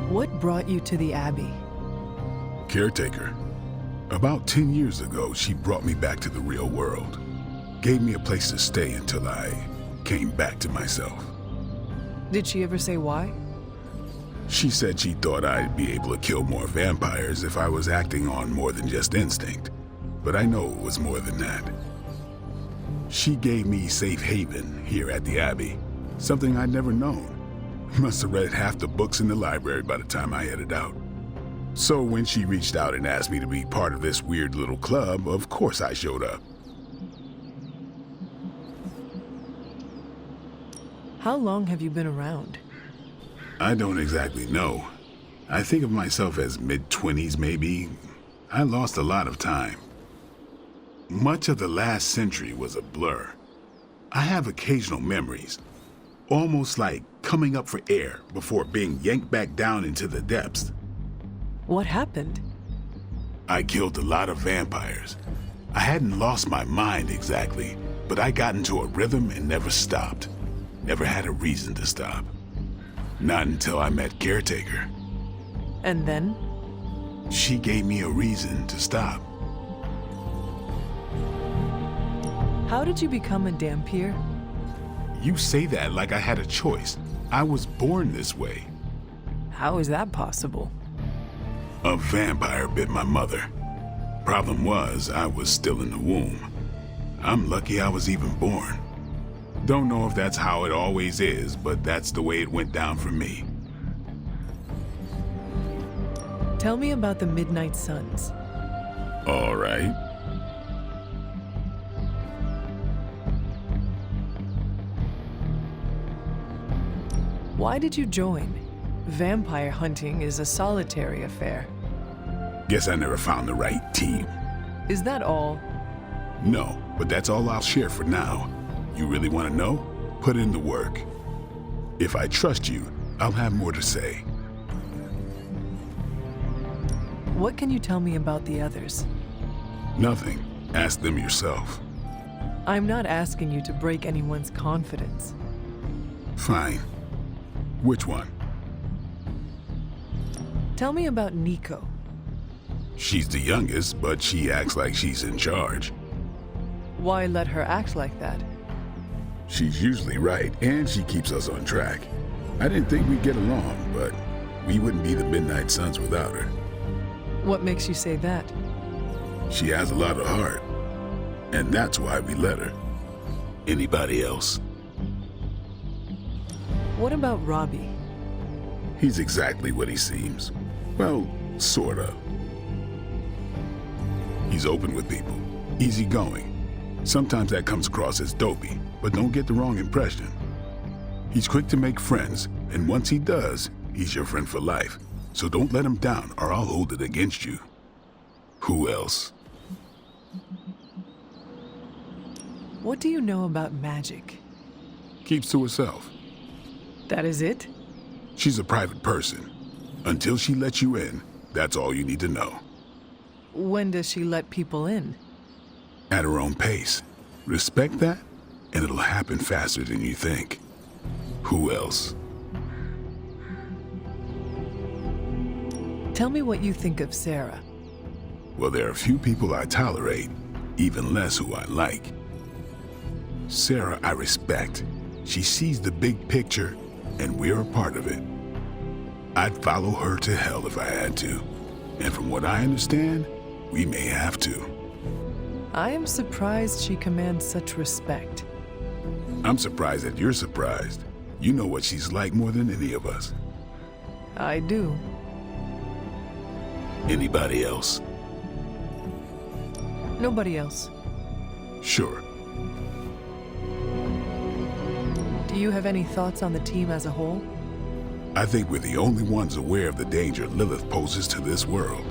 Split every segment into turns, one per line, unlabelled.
What brought you to the Abbey?
Caretaker. About 10 years ago, she brought me back to the real world. Gave me a place to stay until I came back to myself.
Did she ever say why?
She said she thought I'd be able to kill more vampires if I was acting on more than just instinct. But I know it was more than that. She gave me safe haven here at the Abbey, something I'd never known. Must have read half the books in the library by the time I headed out. So when she reached out and asked me to be part of this weird little club, of course I showed up.
How long have you been around?
I don't exactly know. I think of myself as mid-20s maybe. I lost a lot of time. Much of the last century was a blur. I have occasional memories, almost like coming up for air before being yanked back down into the depths.
What happened?
I killed a lot of vampires. I hadn't lost my mind exactly, but I got into a rhythm and never stopped. Never had a reason to stop. Not until I met Caretaker.
And then?
She gave me a reason to stop.
How did you become a Dampier?
You say that like I had a choice. I was born this way.
How is that possible?
A vampire bit my mother. Problem was, I was still in the womb. I'm lucky I was even born. Don't know if that's how it always is, but that's the way it went down for me.
Tell me about the Midnight Suns.
All right.
Why did you join? Vampire hunting is a solitary affair.
Guess I never found the right team.
Is that all?
No, but that's all I'll share for now. You really want to know? Put in the work. If I trust you, I'll have more to say.
What can you tell me about the others?
Nothing. Ask them yourself.
I'm not asking you to break anyone's confidence.
Fine. Which one?
Tell me about Nico.
She's the youngest, but she acts like she's in charge.
Why let her act like that?
She's usually right, and she keeps us on track. I didn't think we'd get along, but we wouldn't be the Midnight Suns without her.
What makes you say that?
She has a lot of heart, and that's why we let her. Anybody else?
What about Robbie?
He's exactly what he seems. Well, sorta. He's open with people, easygoing. Sometimes that comes across as dopey, but don't get the wrong impression. He's quick to make friends, and once he does, he's your friend for life. So don't let him down or I'll hold it against you. Who else?
What do you know about magic?
Keeps to herself.
That is it?
She's a private person. Until she lets you in, that's all you need to know.
When does she let people in?
At her own pace. Respect that, and it'll happen faster than you think. Who else?
Tell me what you think of Sarah.
Well, there are a few people I tolerate, even less who I like. Sarah, I respect. She sees the big picture, and we're a part of it. I'd follow her to hell if I had to. And from what I understand, we may have to.
I am surprised she commands such respect.
I'm surprised that you're surprised. You know what she's like more than any of us.
I do.
Anybody else?
Nobody else.
Sure.
Do you have any thoughts on the team as a whole?
I think we're the only ones aware of the danger Lilith poses to this world.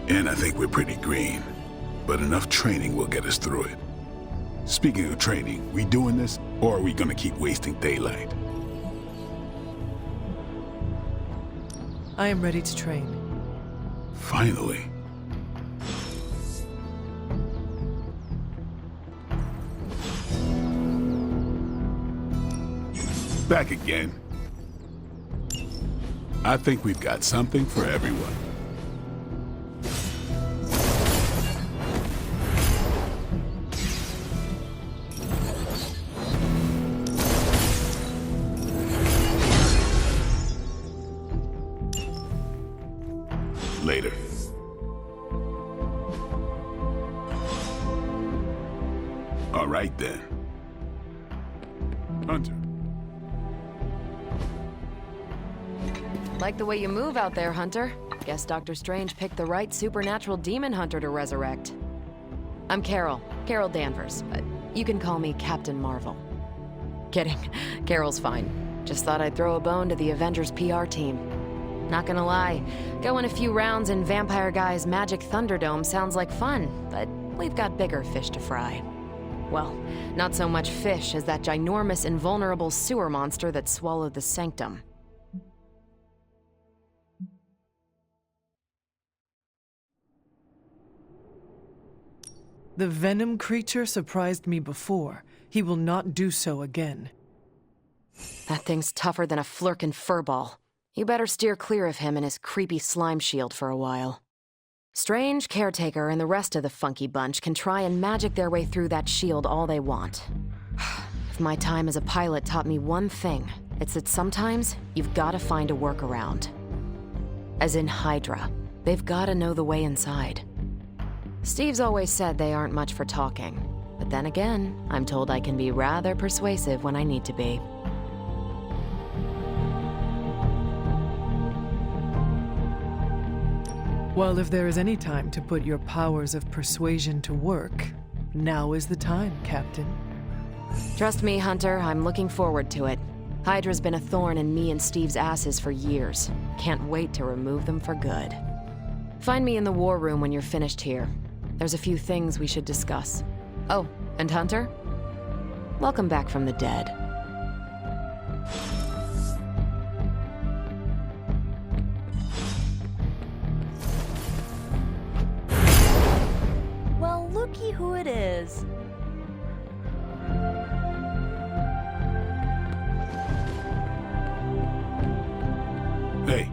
And I think we're pretty green. But enough training will get us through it. Speaking of training, we doing this, or are we gonna keep wasting daylight?
I am ready to train.
Finally. Back again. I think we've got something for everyone. Later. All right then. Hunter.
Like the way you move out there, Hunter. Guess Dr. Strange picked the right supernatural demon hunter to resurrect. I'm Carol Danvers, but you can call me Captain Marvel. Kidding, Carol's fine. Just thought I'd throw a bone to the Avengers PR team. Not gonna lie, going a few rounds in Vampire Guy's Magic Thunderdome sounds like fun, but we've got bigger fish to fry. Well, not so much fish as that ginormous invulnerable sewer monster that swallowed the Sanctum.
The venom creature surprised me before. He will not do so again.
That thing's tougher than a flirkin' furball. You better steer clear of him and his creepy slime shield for a while. Strange, Caretaker, and the rest of the funky bunch can try and magic their way through that shield all they want. If my time as a pilot taught me one thing, it's that sometimes you've gotta find a workaround. As in Hydra, they've gotta know the way inside. Steve's always said they aren't much for talking, but then again, I'm told I can be rather persuasive when I need to be.
Well, if there is any time to put your powers of persuasion to work, now is the time, Captain.
Trust me, Hunter, I'm looking forward to it. Hydra's been a thorn in me and Steve's asses for years. Can't wait to remove them for good. Find me in the war room when you're finished here. There's a few things we should discuss. Oh, and Hunter? Welcome back from the dead.
Well, looky who it is.
Hey.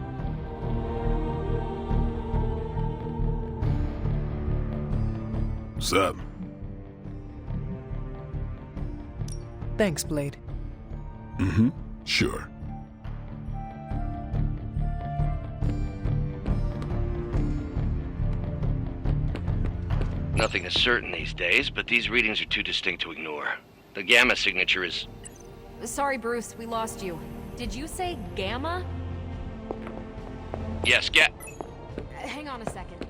What's up?
Thanks, Blade.
Mm-hmm. Sure.
Nothing is certain these days, but these readings are too distinct to ignore. The gamma signature is...
Sorry, Bruce, we lost you. Did you say Gamma?
Yes,
Hang on a second.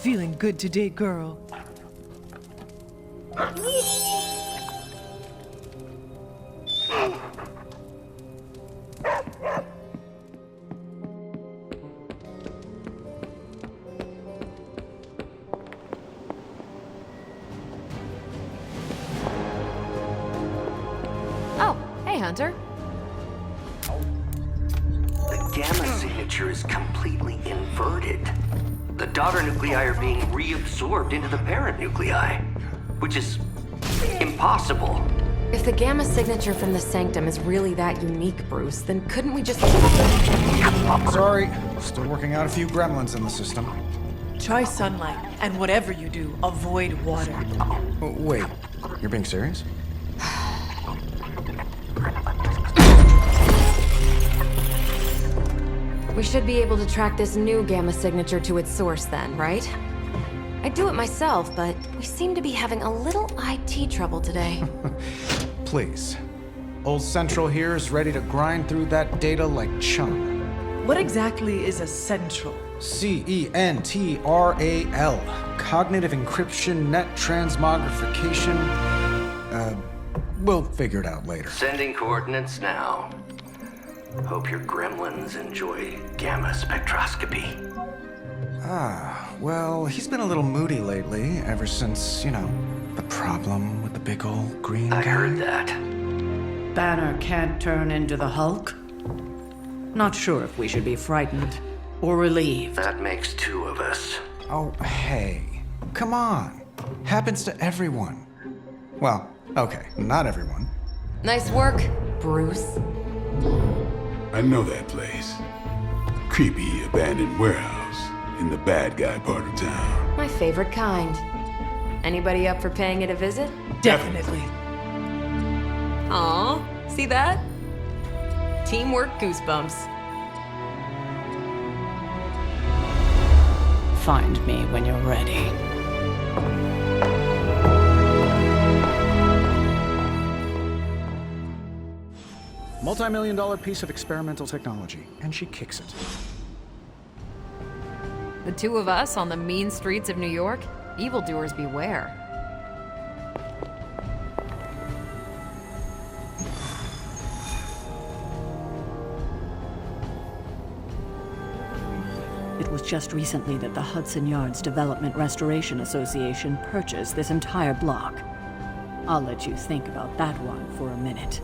Feeling good today, girl.
Oh, hey, Hunter.
The gamma signature is completely inverted. The daughter nuclei are being reabsorbed into the parent nuclei, which is impossible.
If the gamma signature from the Sanctum is really that unique, Bruce, then couldn't we just...
Sorry, still working out a few gremlins in the system.
Try sunlight, and whatever you do, avoid water.
Oh, wait, you're being serious?
We should be able to track this new gamma signature to its source then, right? I'd do it myself, but we seem to be having a little IT trouble today.
Please. Old Central here is ready to grind through that data like chum.
What exactly is a central?
CENTRAL. Cognitive Encryption Net Transmogrification. We'll figure it out later.
Sending coordinates now. Hope your gremlins enjoy gamma spectroscopy.
Well, he's been a little moody lately, ever since, the problem with the big old green guy.
I heard that.
Banner can't turn into the Hulk? Not sure if we should be frightened or relieved.
That makes two of us.
Oh, hey. Come on. Happens to everyone. Well, okay, not everyone.
Nice work, Bruce.
I know that place. Creepy abandoned warehouse in the bad guy part of town.
My favorite kind. Anybody up for paying it a visit?
Definitely.
Aw, see that? Teamwork goosebumps.
Find me when you're ready.
Multi-million-dollar piece of experimental technology, and she kicks it.
The two of us on the mean streets of New York? Evildoers beware.
It was just recently that the Hudson Yards Development Restoration Association purchased this entire block. I'll let you think about that one for a minute.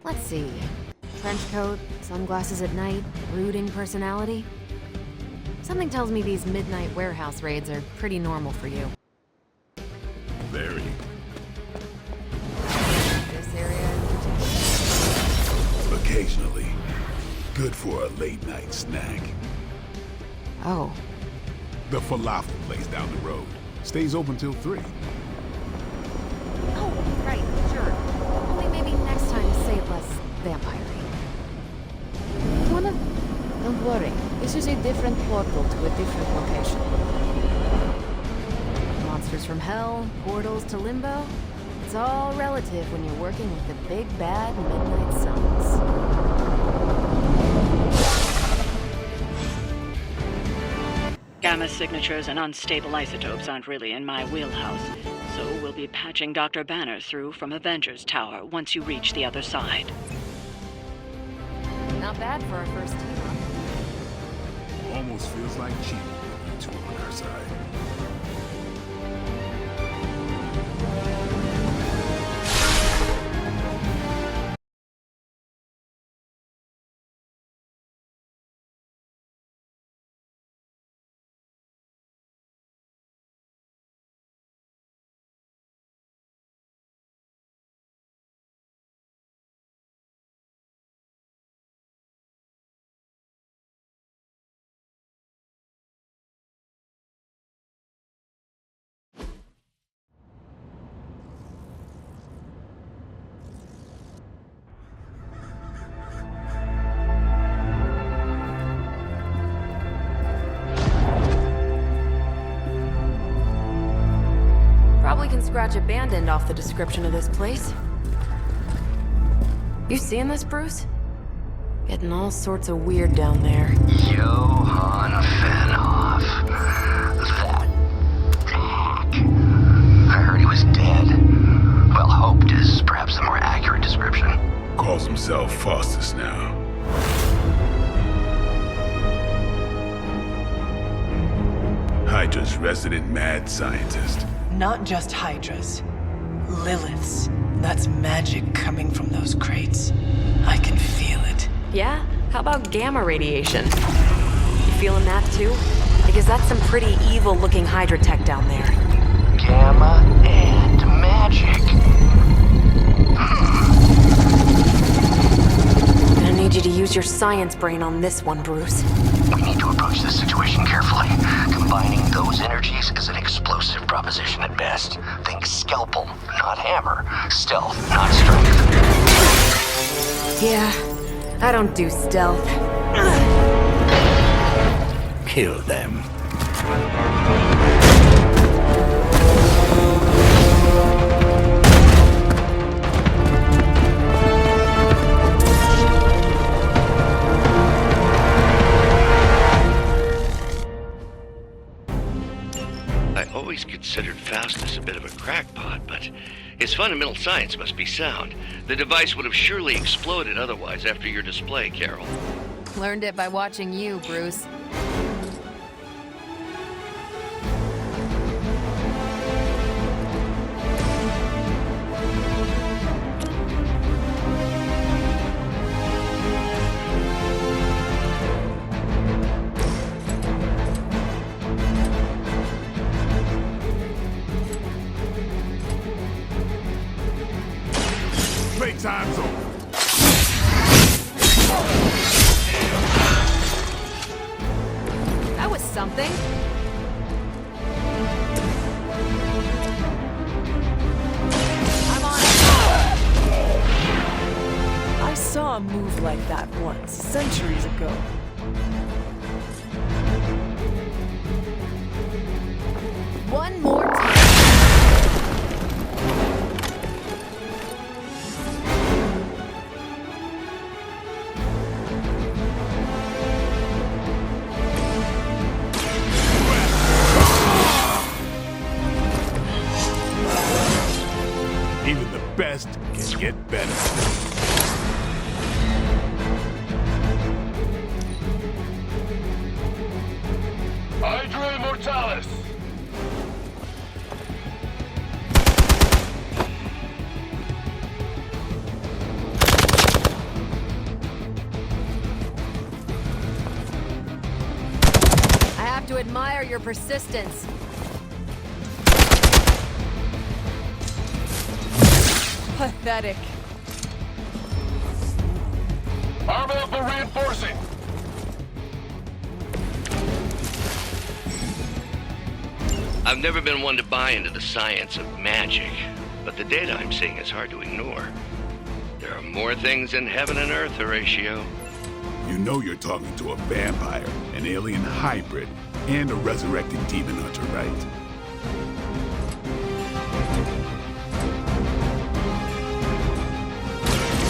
Let's see. Trench coat, sunglasses at night, brooding personality. Something tells me these midnight warehouse raids are pretty normal for you.
Very.
This area in particular?
Occasionally. Good for a late night snack.
Oh,
The falafel place down the road. Stays open till 3.
oh, right, sure. Only maybe next time say it less vampire-y.
Don't worry. This is a different portal to a different location.
Monsters from hell, portals to limbo. It's all relative when you're working with the big bad midnight suns.
Gamma signatures and unstable isotopes aren't really in my wheelhouse, so we'll be patching Dr. Banner through from Avengers Tower once you reach the other side.
Not bad for our first team up.
Almost feels like cheating with you two on our side.
Probably can scratch abandoned off the description of this place. You seeing this, Bruce? Getting all sorts of weird down there.
Johann Fenhoff. That hack. I heard he was dead. Well, hoped is perhaps the more accurate description.
Calls himself Faustus now. Hydra's resident mad scientist.
Not just Hydras. Liliths. That's magic coming from those crates. I can feel it.
Yeah? How about gamma radiation? You feeling that too? Because that's some pretty evil-looking Hydra tech down there.
Gamma and magic.
Gonna need you to use your science brain on this one, Bruce.
We need to approach this situation carefully. Combining those energies is an explosive proposition at best. Think scalpel, not hammer. Stealth, not strength.
Yeah, I don't do stealth.
Kill them.
I always considered Faustus a bit of a crackpot, but his fundamental science must be sound. The device would have surely exploded otherwise after your display, Carol.
Learned it by watching you, Bruce.
Playtime's over.
That was something. I'm on it.
I saw a move like that once, centuries ago.
One more time.
Even the best can get better.
Hydra Immortalis!
I have to admire your persistence.
Pathetic.
Arm up and reinforcing!
I've never been one to buy into the science of magic, but the data I'm seeing is hard to ignore. There are more things in heaven and earth, Horatio.
You know you're talking to a vampire, an alien hybrid, and a resurrected demon hunter, right?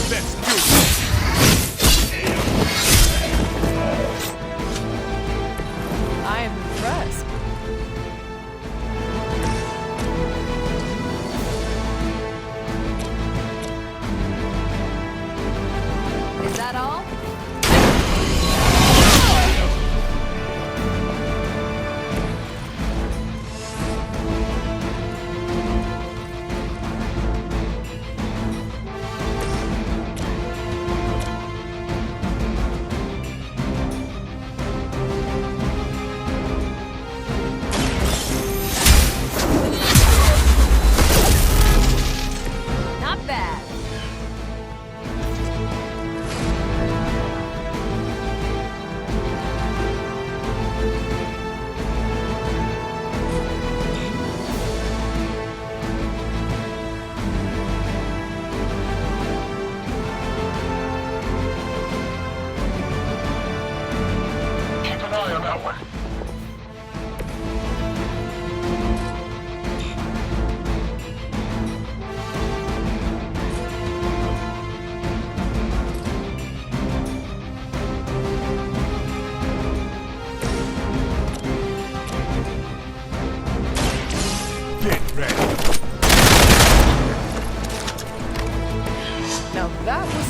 Let's do it!
I am impressed.
Is that all?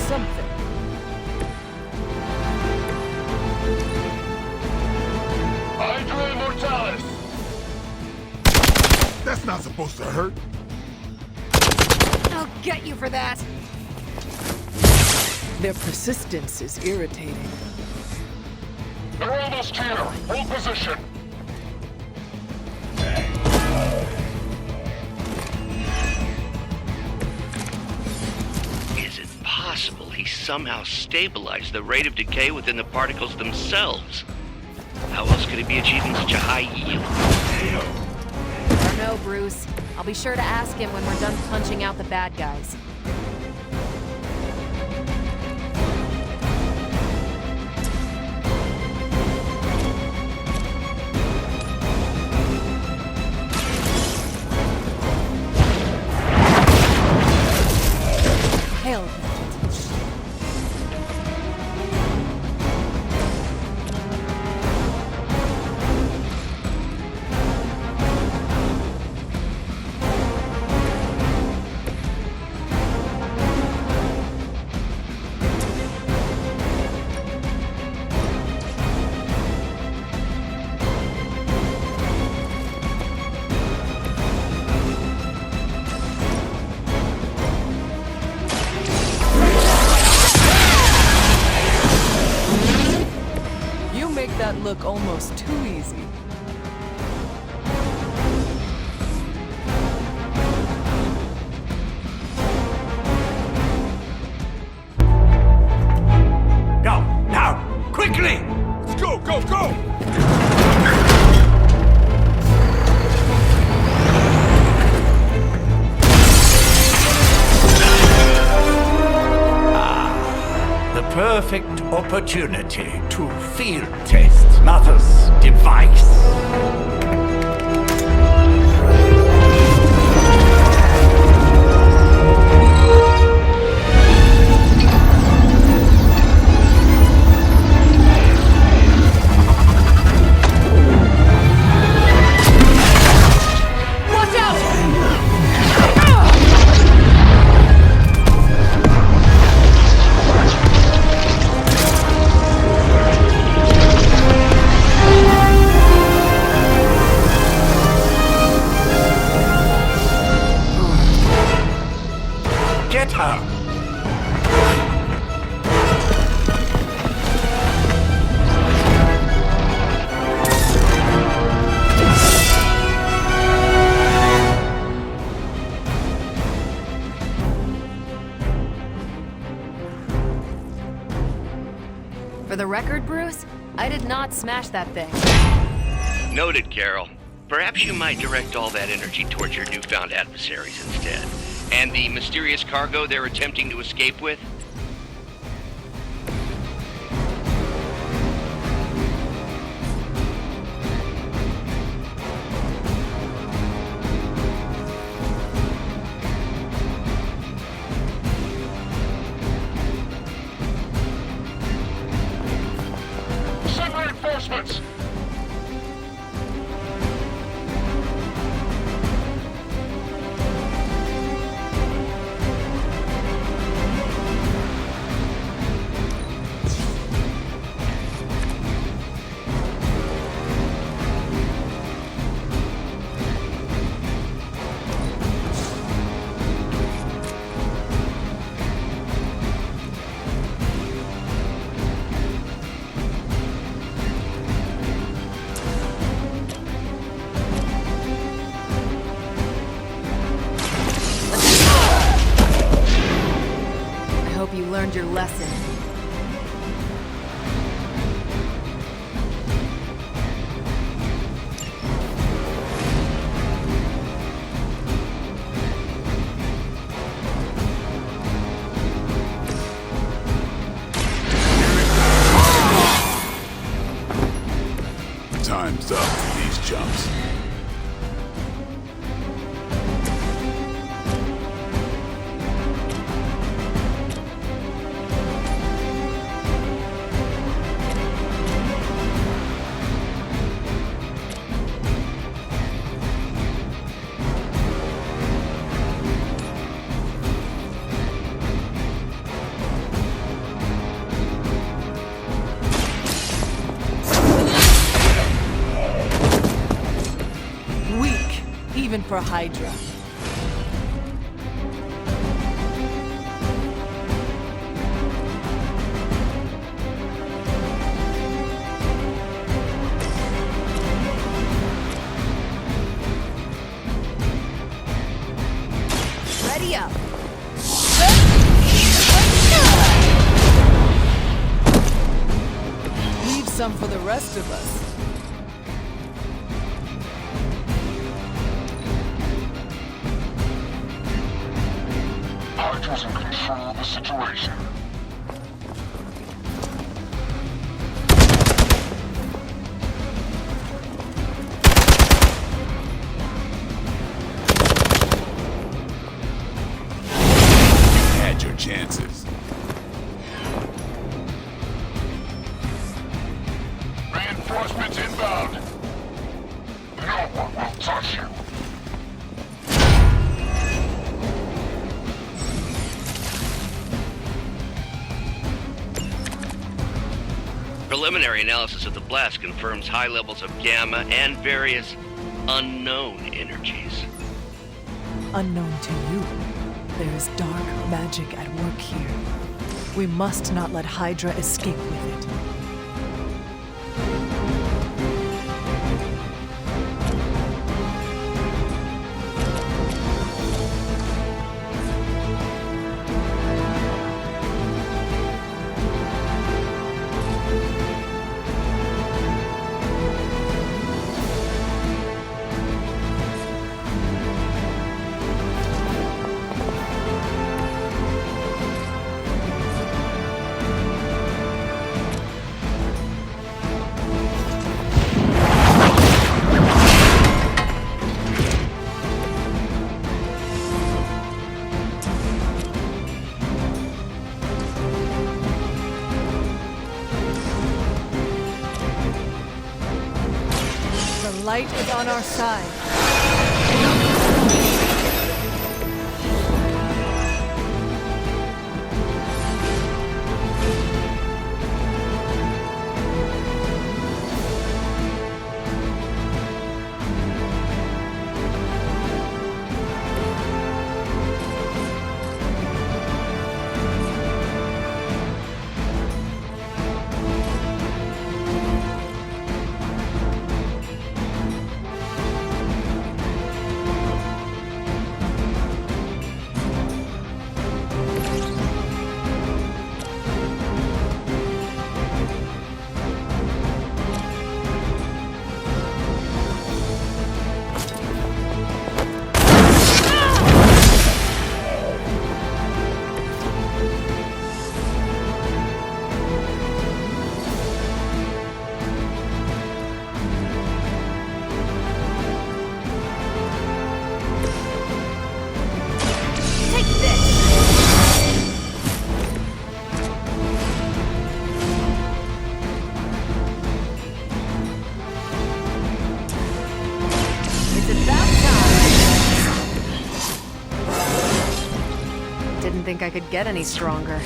something.
Hydra Mortalis!
That's not supposed to hurt.
I'll get you for that!
Their persistence is irritating.
They're almost here! Hold position!
Is it possible he somehow stabilized the rate of decay within the particles themselves? How else could he be achieving such a high yield?
I don't know, Bruce. I'll be sure to ask him when we're done punching out the bad guys.
Hail them. That look almost too easy.
Go! Now! Quickly!
Let's go, go, go!
The perfect opportunity to field test Mother's device.
Watch out!
Get her!
For the record, Bruce, I did not smash that thing.
Noted, Carol. Perhaps you might direct all that energy towards your newfound adversaries instead. And the mysterious cargo they're attempting to escape with?
Send reinforcements!
You learned your lesson.
Time's up for these chumps.
even for Hydra.
Ready up.
Leave some for the rest of us.
Hydra's in control of the situation.
You had your chances.
Reinforcements inbound. No one will touch you.
Preliminary analysis of the blast confirms high levels of gamma and various unknown energies.
Unknown to you, there is dark magic at work here. We must not let Hydra escape with it. The light is on our side. Didn't think I could get any stronger.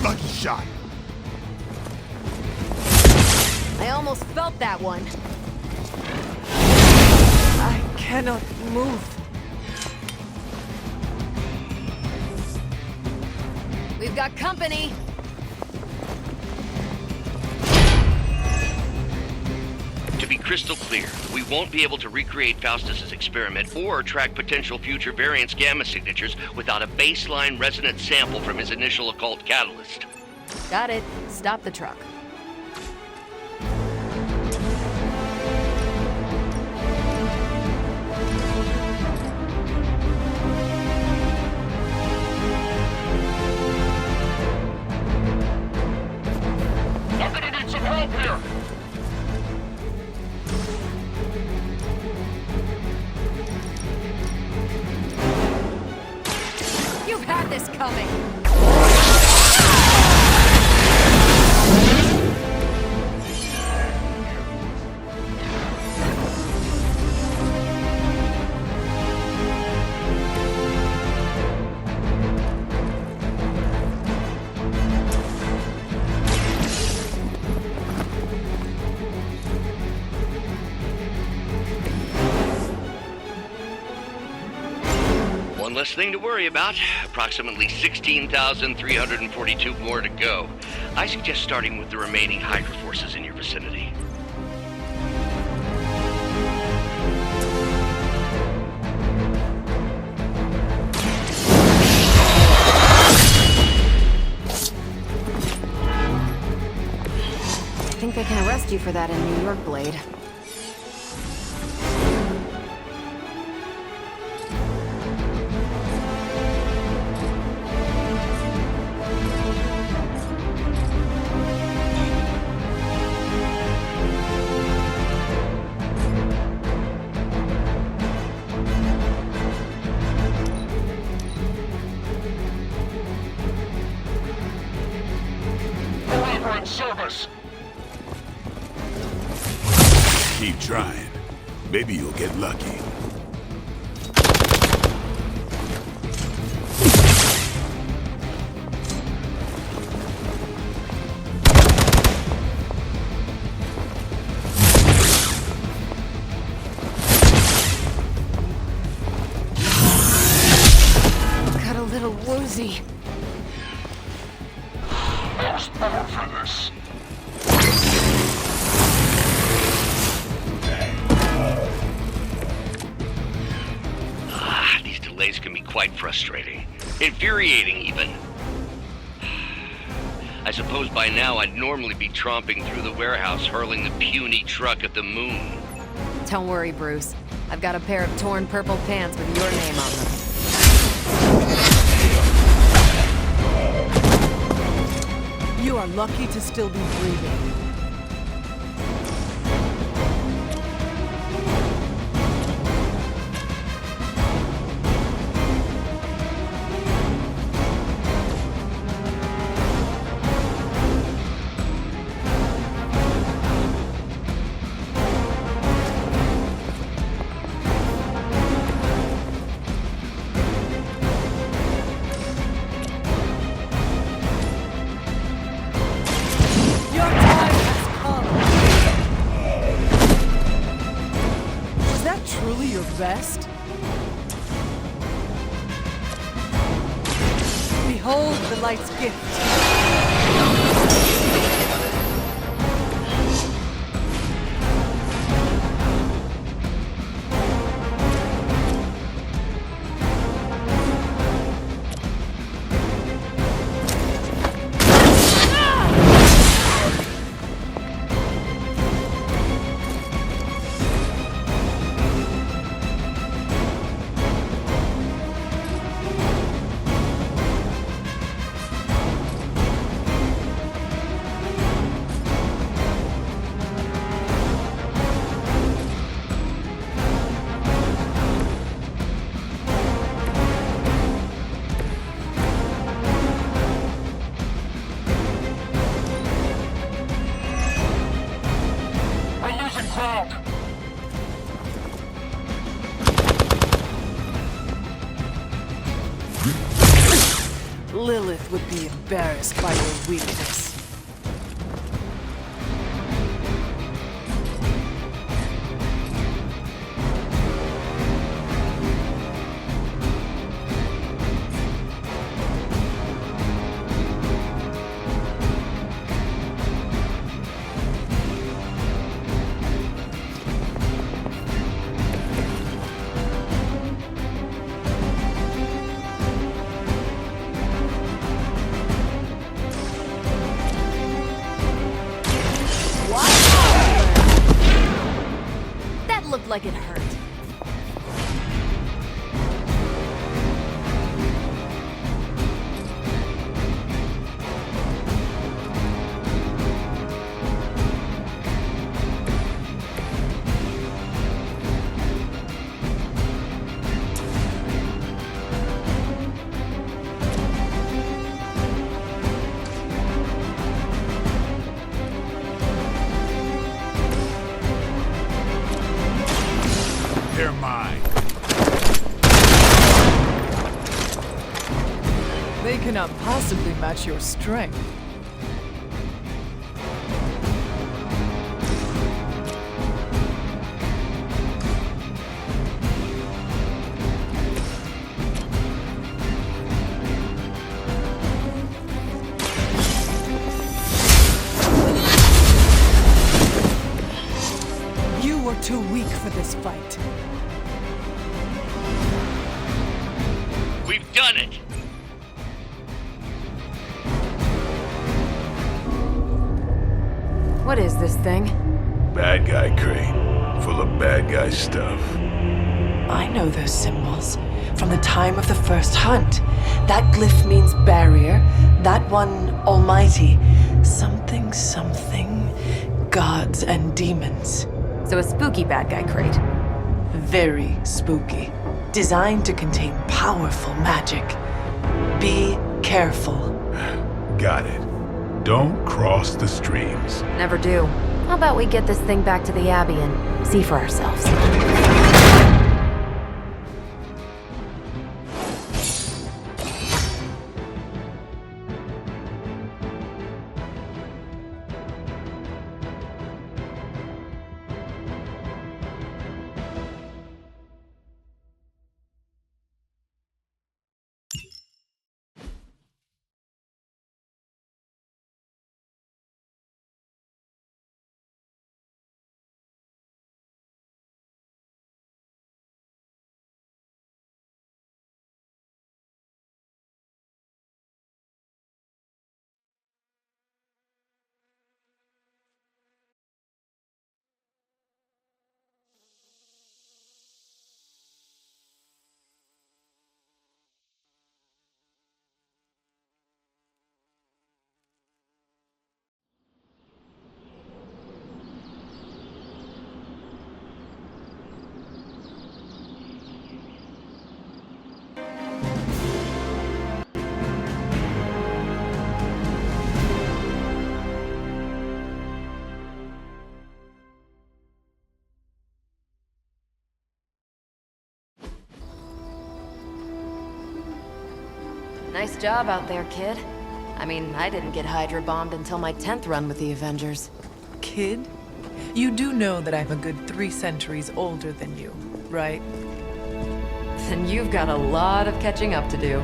Lucky shot.
I almost felt that one.
I cannot move.
We've got company!
To be crystal clear, we won't be able to recreate Faustus's experiment or track potential future variants' gamma signatures without a baseline resonance sample from his initial occult catalyst.
Got it. Stop the truck.
I'm gonna need some help here!
You've had this coming!
One less thing to worry about. Approximately 16,342 more to go. I suggest starting with the remaining Hydra forces in your vicinity.
I think they can arrest you for that in New York, Blade.
Arriver in service!
Keep trying. Maybe you'll get lucky.
Got a little woozy.
I was born for this.
These delays can be quite frustrating. Infuriating, even. I suppose by now I'd normally be tromping through the warehouse hurling the puny truck at the moon.
Don't worry, Bruce. I've got a pair of torn purple pants with your name on them.
You are lucky to still be breathing. Your time has come. Is that truly your best? Behold the light's gift.
We're losing ground!
Lilith would be embarrassed by your weakness.
like it hurt.
They're mine.
They cannot possibly match your strength. You were too weak for this fight.
We've done it!
What is this thing?
Bad guy crate. Full of bad guy stuff.
I know those symbols from the time of the first hunt. That glyph means barrier, that one almighty. Something, something, gods and demons.
So a spooky bad guy crate.
Very spooky. Designed to contain powerful magic. Be careful.
Got it. Don't cross the streams.
Never do. How about we get this thing back to the Abbey and see for ourselves? Nice job out there, kid. I mean, I didn't get Hydra bombed until my 10th run with the Avengers.
Kid, you do know that I'm a good 3 centuries older than you, right?
Then you've got a lot of catching up to do.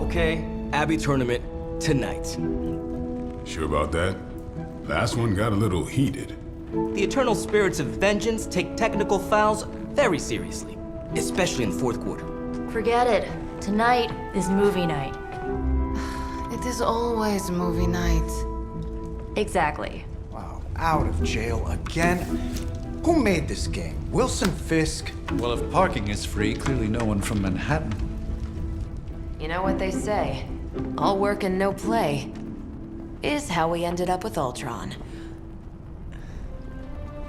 Okay, Abbey tournament tonight.
Sure about that? Last one got a little heated.
The eternal spirits of vengeance take technical fouls very seriously, especially in the fourth quarter.
Forget it. Tonight is movie night.
It is always movie night.
Exactly.
Wow, out of jail again? Who made this game? Wilson Fisk?
Well, if parking is free, clearly no one from Manhattan.
You know what they say? All work and no play is how we ended up with Ultron.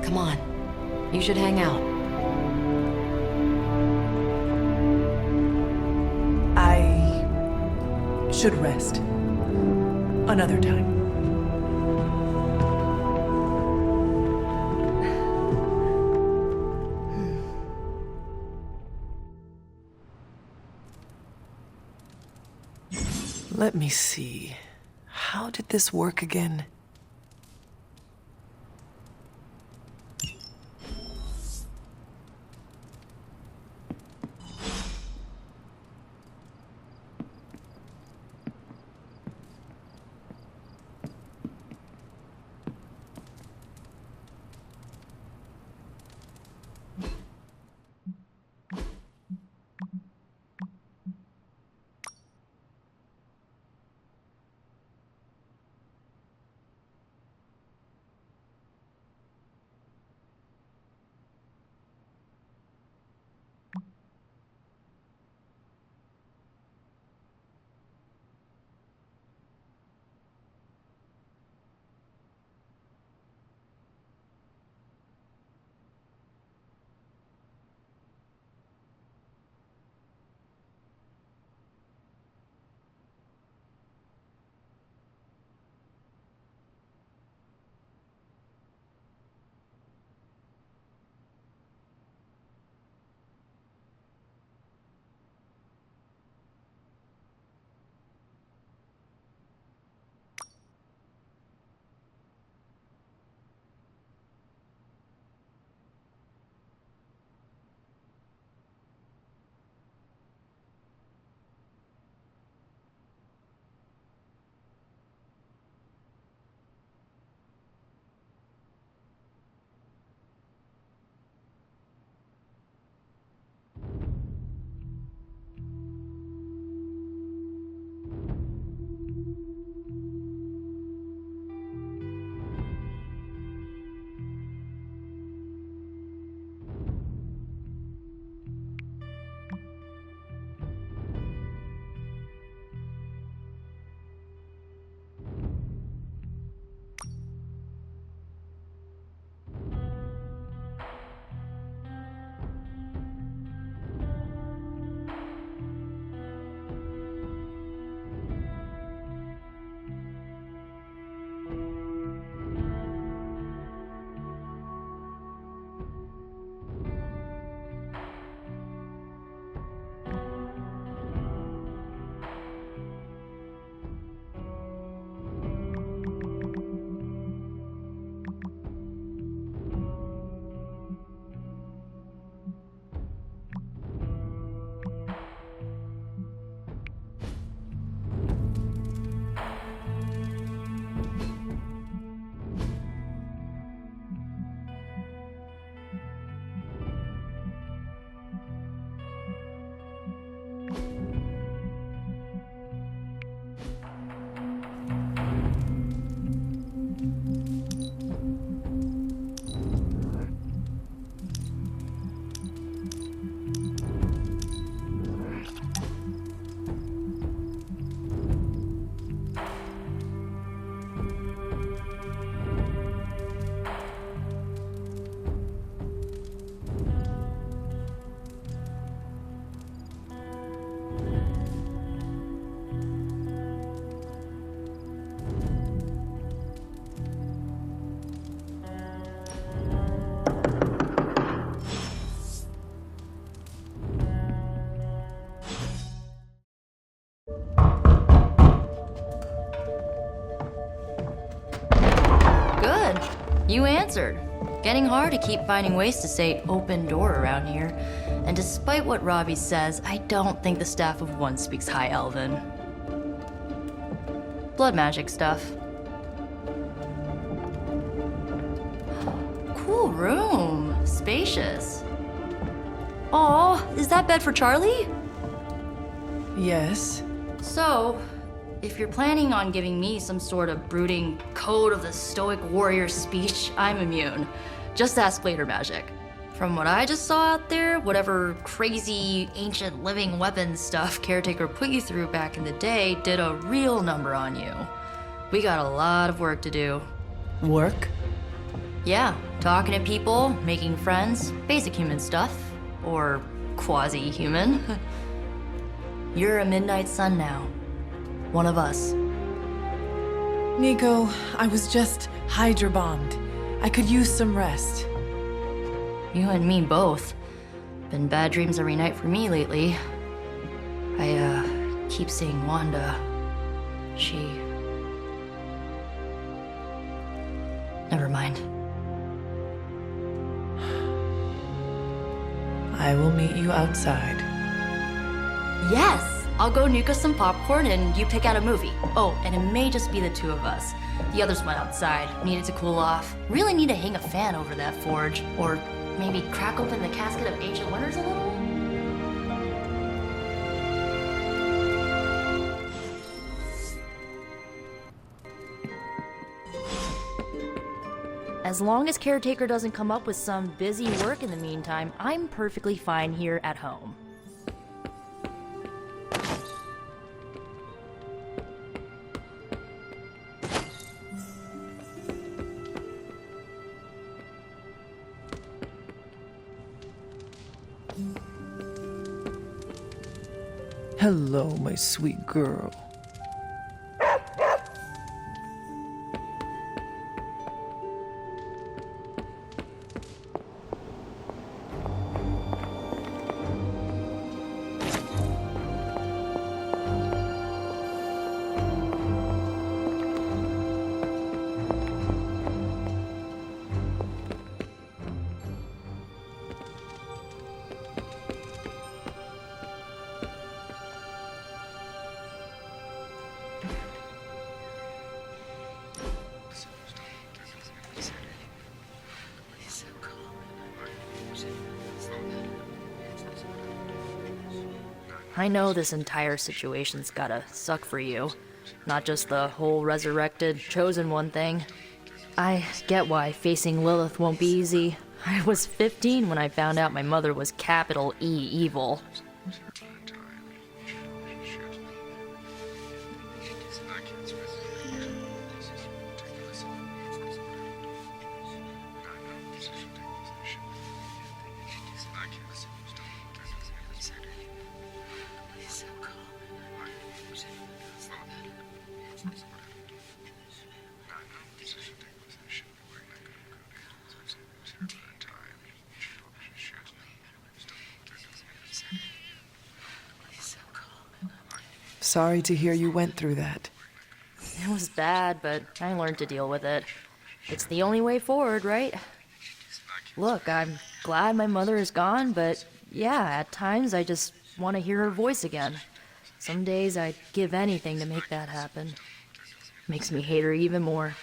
Come on. You should hang out.
I should rest. Another time. Let me see. How did this work again?
You answered. Getting hard to keep finding ways to say open door around here. And despite what Robbie says, I don't think the staff of one speaks High Elven. Blood magic stuff. Cool room. Spacious. Aw, is that bed for Charlie?
Yes.
So, if you're planning on giving me some sort of brooding code of the stoic warrior speech, I'm immune. Just ask later, Magic. From what I just saw out there, whatever crazy ancient living weapons stuff Caretaker put you through back in the day did a real number on you. We got a lot of work to do.
Work?
Yeah, talking to people, making friends, basic human stuff. Or quasi-human. You're a midnight sun now. One of us.
Nico, I was just Hydra bombed. I could use some rest.
You and me both. Been bad dreams every night for me lately. I keep seeing Wanda. She... Never mind.
I will meet you outside.
Yes! I'll go nuke us some popcorn and you pick out a movie. Oh, and it may just be the two of us. The others went outside, needed to cool off. Really need to hang a fan over that forge. Or maybe crack open the casket of Ancient Wonders a little? As long as Caretaker doesn't come up with some busy work in the meantime, I'm perfectly fine here at home.
Hello, my sweet girl.
I know this entire situation's gotta suck for you. Not just the whole resurrected, chosen one thing. I get why facing Lilith won't be easy. I was 15 when I found out my mother was capital E evil.
Sorry to hear you went through that.
It was bad, but I learned to deal with it. It's the only way forward, right? Look, I'm glad my mother is gone, but yeah, at times I just want to hear her voice again. Some days I'd give anything to make that happen. Makes me hate her even more.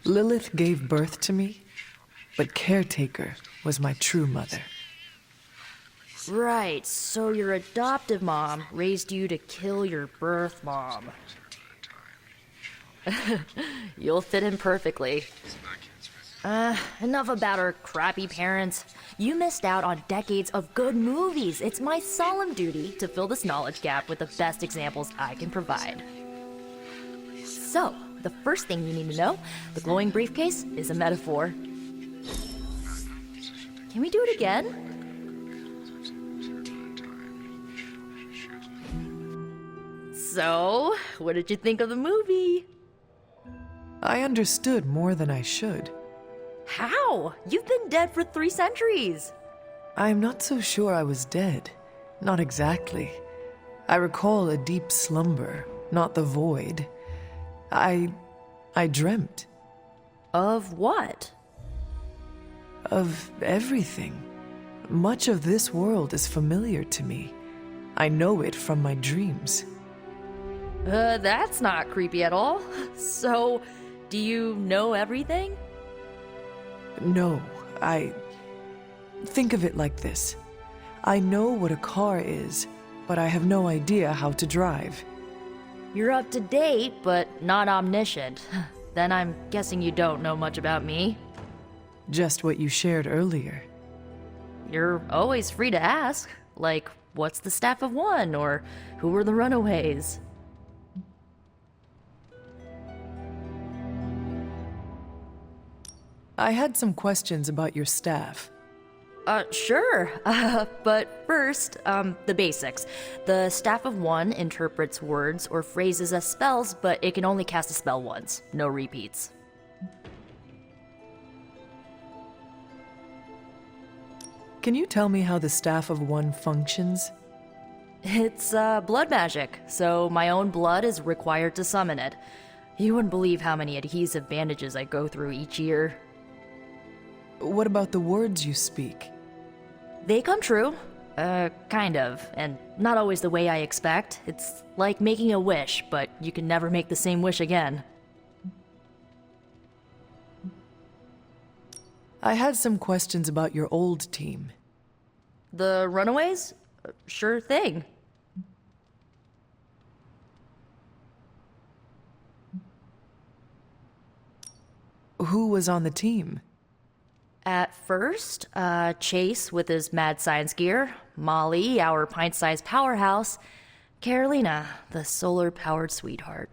Lilith gave birth to me, but Caretaker was my true mother.
Right, so your adoptive mom raised you to kill your birth mom. You'll fit in perfectly. Enough about her crappy parents. You missed out on decades of good movies. It's my solemn duty to fill this knowledge gap with the best examples I can provide. So, the first thing you need to know, the glowing briefcase is a metaphor. Can we do it again? So, what did you think of the movie?
I understood more than I should.
How? You've been dead for 3 centuries.
I'm not so sure I was dead. Not exactly. I recall a deep slumber, not the void. I dreamt.
Of what?
Of everything. Much of this world is familiar to me. I know it from my dreams.
That's not creepy at all. So, do you know everything?
No, Think of it like this. I know what a car is, but I have no idea how to drive.
You're up to date, but not omniscient. Then I'm guessing you don't know much about me.
Just what you shared earlier.
You're always free to ask. Like, what's the staff of one? Or who were the runaways?
I had some questions about your staff.
Sure. But first, the basics. The Staff of One interprets words or phrases as spells, but it can only cast a spell once. No repeats.
Can you tell me how the Staff of One functions?
It's, blood magic, so my own blood is required to summon it. You wouldn't believe how many adhesive bandages I go through each year.
What about the words you speak?
They come true. Kind of. And not always the way I expect. It's like making a wish, but you can never make the same wish again.
I had some questions about your old team.
The runaways? Sure thing.
Who was on the team?
At first, Chase with his mad science gear, Molly, our pint-sized powerhouse, Carolina, the solar-powered sweetheart.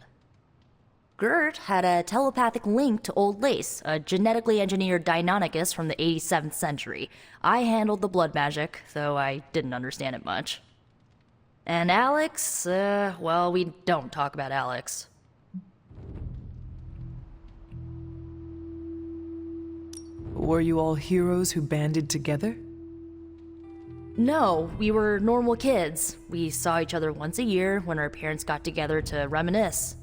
Gert had a telepathic link to Old Lace, a genetically engineered Deinonychus from the 87th century. I handled the blood magic, though I didn't understand it much. And Alex, well, we don't talk about Alex.
Were you all heroes who banded together?
No, we were normal kids. We saw each other once a year when our parents got together to reminisce.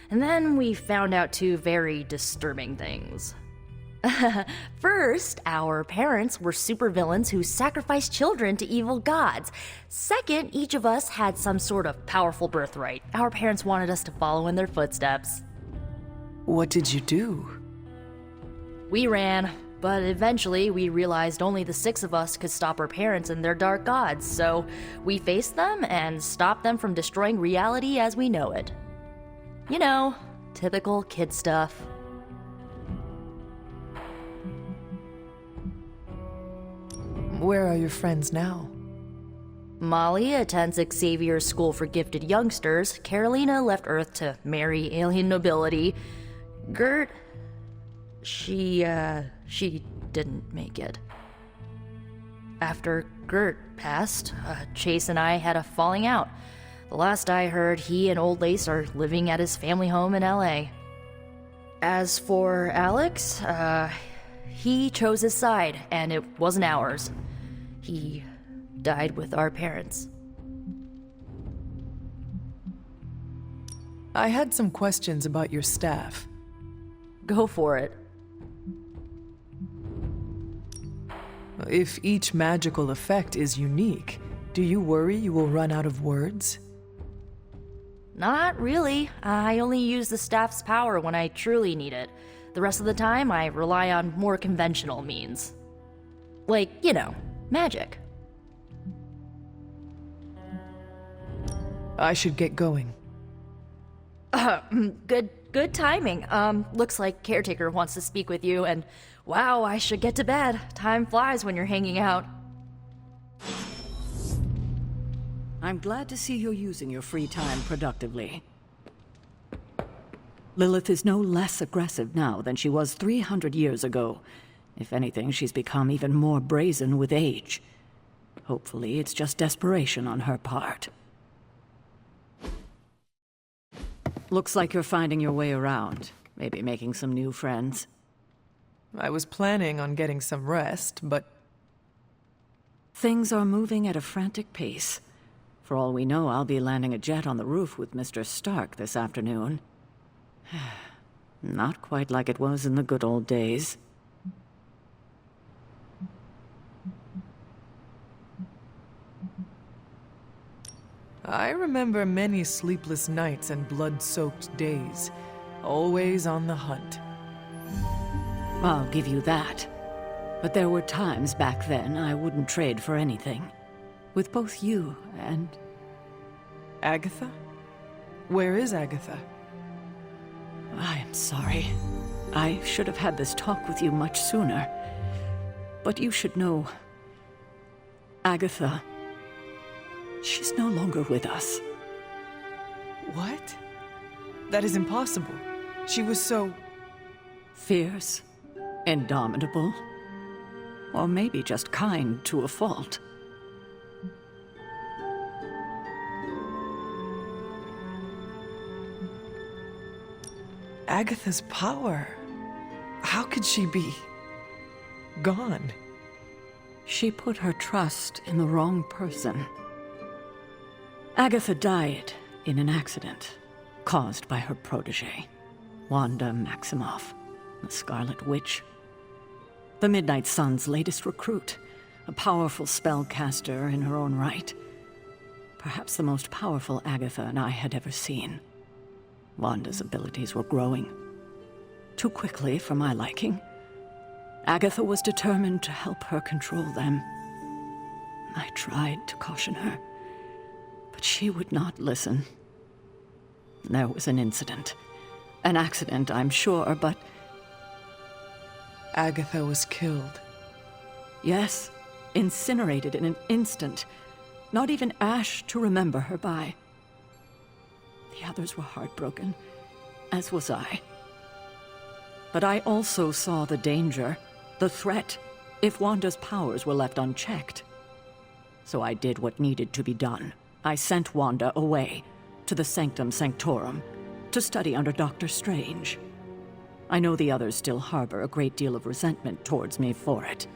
And then we found out two very disturbing things. First, our parents were supervillains who sacrificed children to evil gods. Second, each of us had some sort of powerful birthright. Our parents wanted us to follow in their footsteps.
What did you do?
We ran, but eventually we realized only the six of us could stop our parents and their dark gods, so we faced them and stopped them from destroying reality as we know it. You know, typical kid stuff.
Where are your friends now?
Molly attends Xavier's School for Gifted Youngsters. Carolina left Earth to marry alien nobility. Gert... She didn't make it. After Gert passed, Chase and I had a falling out. The last I heard, he and Old Lace are living at his family home in LA. As for Alex, he chose his side, and it wasn't ours. He died with our parents.
I had some questions about your staff.
Go for it.
If each magical effect is unique, do you worry you will run out of words?
Not really. I only use the staff's power when I truly need it. The rest of the time, I rely on more conventional means. Like, you know, magic.
I should get going.
Good timing. Looks like Caretaker wants to speak with you, and wow, I should get to bed. Time flies when you're hanging out.
I'm glad to see you're using your free time productively. Lilith is no less aggressive now than she was 300 years ago. If anything, she's become even more brazen with age. Hopefully, it's just desperation on her part. Looks like you're finding your way around. Maybe making some new friends.
I was planning on getting some rest, but...
Things are moving at a frantic pace. For all we know, I'll be landing a jet on the roof with Mr. Stark this afternoon. Not quite like it was in the good old days.
I remember many sleepless nights and blood-soaked days, always on the hunt.
I'll give you that. But there were times back then I wouldn't trade for anything. With both you and...
Agatha? Where is Agatha?
I am sorry. I should have had this talk with you much sooner. But you should know... Agatha... she's no longer with us.
What? That is impossible. She was so...
fierce, indomitable, or maybe just kind to a fault.
Agatha's power. How could she be... gone?
She put her trust in the wrong person. Agatha died in an accident caused by her protege, Wanda Maximoff, the Scarlet Witch. The Midnight Sun's latest recruit, a powerful spellcaster in her own right. Perhaps the most powerful Agatha and I had ever seen. Wanda's abilities were growing. Too quickly for my liking. Agatha was determined to help her control them. I tried to caution her, but she would not listen. There was an incident. An accident, I'm sure, but...
Agatha was killed.
Yes, incinerated in an instant. Not even ash to remember her by. The others were heartbroken, as was I. But I also saw the danger, the threat, if Wanda's powers were left unchecked. So I did what needed to be done. I sent Wanda away, to the Sanctum Sanctorum, to study under Dr. Strange. I know the others still harbor a great deal of resentment towards me for it.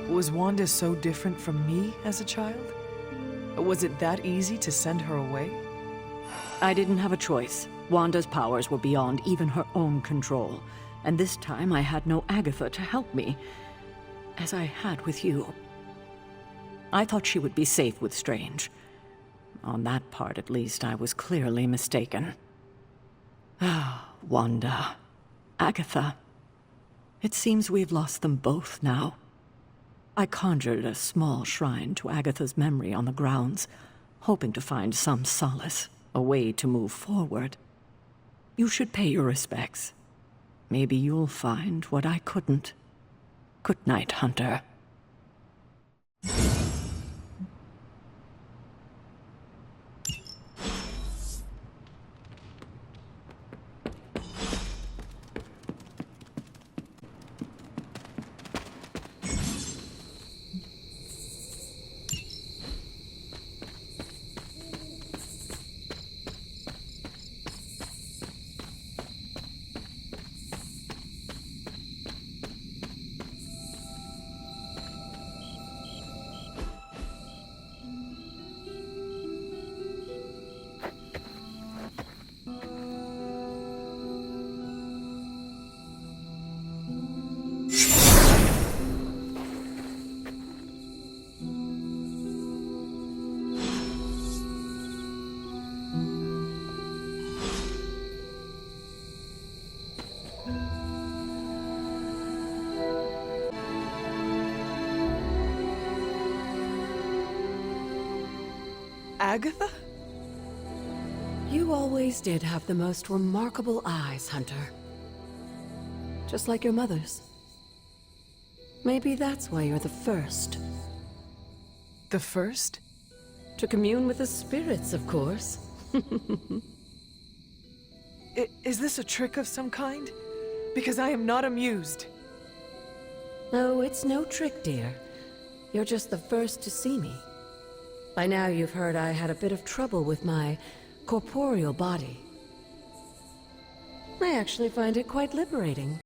Was Wanda so different from me as a child? Was it that easy to send her away?
I didn't have a choice. Wanda's powers were beyond even her own control, and this time I had no Agatha to help me, as I had with you. I thought she would be safe with Strange. On that part, at least, I was clearly mistaken. Ah, Wanda. Agatha. It seems we've lost them both now. I conjured a small shrine to Agatha's memory on the grounds, hoping to find some solace, a way to move forward. You should pay your respects. Maybe you'll find what I couldn't. Good night, Hunter.
Agatha?
You always did have the most remarkable eyes, Hunter. Just like your mother's. Maybe that's why you're the first.
The first?
To commune with the spirits, of course.
Is this a trick of some kind? Because I am not amused.
No, it's no trick, dear. You're just the first to see me. By now you've heard I had a bit of trouble with my corporeal body. I actually find it quite liberating.